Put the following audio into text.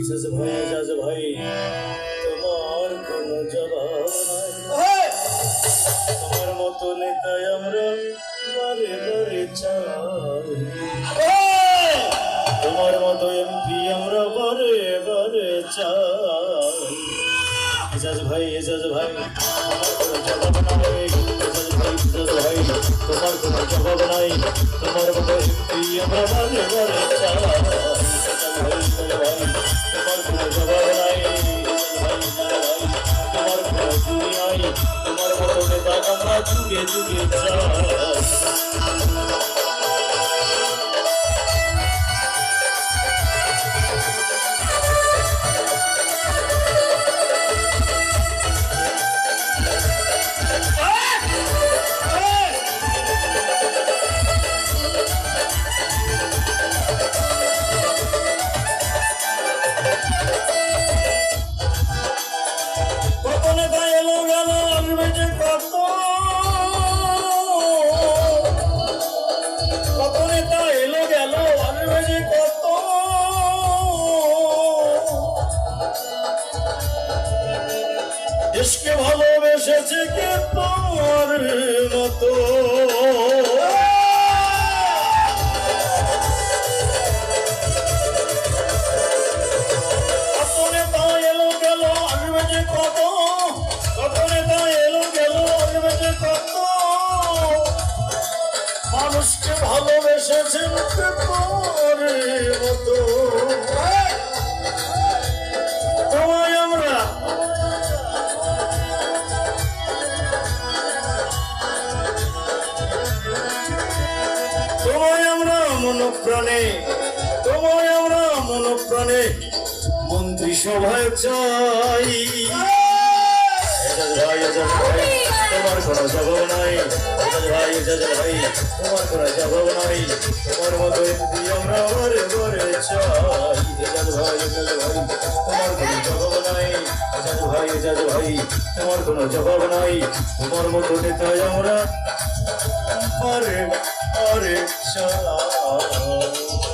এজাজ ভাই তোমার কোনো জবাব নাই। তোমার মতো নেতাই আমরা বারে বারে চাই, তোমার মতো এমপি আমরা বারে বারে চাই। এজাজ ভাই তোমার কোনো জবাব নাই। এজাজ ভাই তোমার কোনো জবাব নাই। তোমার মতো এমপি আমরা বারে বারে চাই। তোমার কোনো জবাব নাই। তোমার কোনো চুরি নাই। তোমার মতো নেতা আমরা যুগে যুগে চাই। দেশকে ভালোবেসেছে কে তোমার মতো? কত নেতা এলো গেল আসবে যে কত, কত নেতা এলো গেল আসবে যে কত, মানুষকে ভালোবেসেছেন কে তোমার মতো? তোমায় আমরা মনপ্রাণে, তোমায় আমরা মনপ্রাণে মন্ত্রিসভায় চাই। তোমার কোনো জবাব নাই। ভাই তোমার কোনো জবাব নাই। তোমার মতো এমপি আমরা বারে বারে চাই। তোমার কোনো জবাব নাই। ভাই তোমার কোনো জবাব নাই। তোমার মতো নেতায় আমরা বারে বারে চাই।